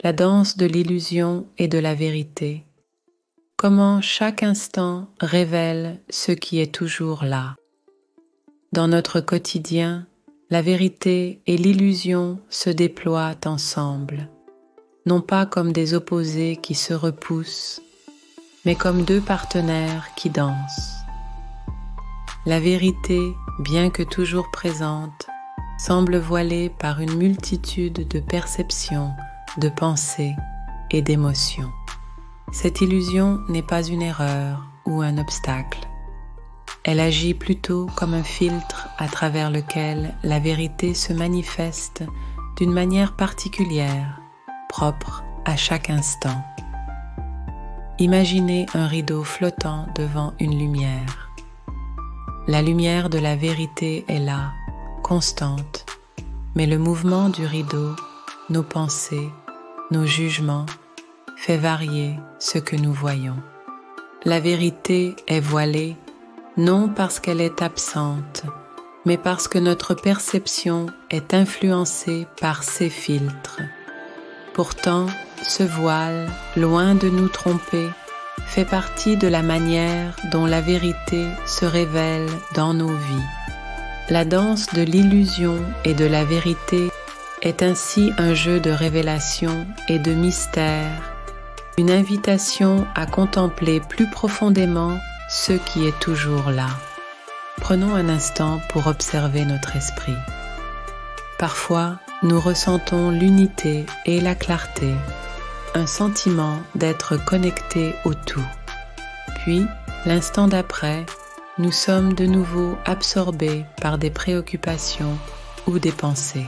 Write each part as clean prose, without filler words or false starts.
la danse de l'illusion et de la vérité. Comment chaque instant révèle ce qui est toujours là. Dans notre quotidien, la vérité et l'illusion se déploient ensemble, non pas comme des opposés qui se repoussent, mais comme deux partenaires qui dansent. La vérité, bien que toujours présente, semble voilée par une multitude de perceptions, de pensées et d'émotions. Cette illusion n'est pas une erreur ou un obstacle. Elle agit plutôt comme un filtre à travers lequel la vérité se manifeste d'une manière particulière, propre à chaque instant. Imaginez un rideau flottant devant une lumière. La lumière de la vérité est là, constante, mais le mouvement du rideau, nos pensées, nos jugements, fait varier ce que nous voyons. La vérité est voilée, non parce qu'elle est absente, mais parce que notre perception est influencée par ces filtres. Pourtant, ce voile, loin de nous tromper, fait partie de la manière dont la vérité se révèle dans nos vies. La danse de l'illusion et de la vérité est ainsi un jeu de révélation et de mystère, une invitation à contempler plus profondément ce qui est toujours là. Prenons un instant pour observer notre esprit. Parfois, nous ressentons l'unité et la clarté, un sentiment d'être connecté au tout. Puis, l'instant d'après, nous sommes de nouveau absorbés par des préoccupations ou des pensées.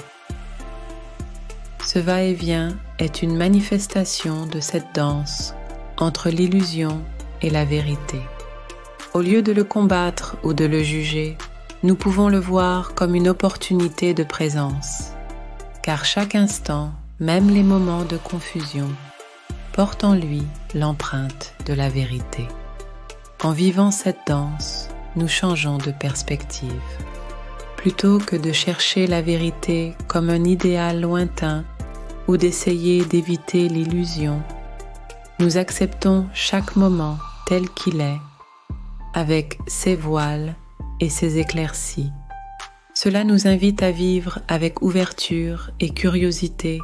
Ce va-et-vient est une manifestation de cette danse entre l'illusion et la vérité. Au lieu de le combattre ou de le juger, nous pouvons le voir comme une opportunité de présence, car chaque instant, même les moments de confusion, porte en lui l'empreinte de la vérité. En vivant cette danse, nous changeons de perspective. Plutôt que de chercher la vérité comme un idéal lointain ou d'essayer d'éviter l'illusion, nous acceptons chaque moment tel qu'il est, avec ses voiles et ses éclaircies. Cela nous invite à vivre avec ouverture et curiosité,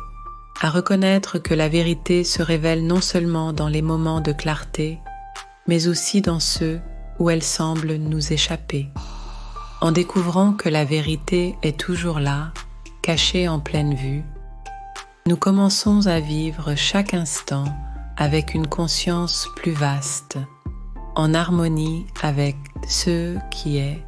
à reconnaître que la vérité se révèle non seulement dans les moments de clarté, mais aussi dans ceux où elle semble nous échapper. En découvrant que la vérité est toujours là, cachée en pleine vue, nous commençons à vivre chaque instant avec une conscience plus vaste, en harmonie avec ce qui est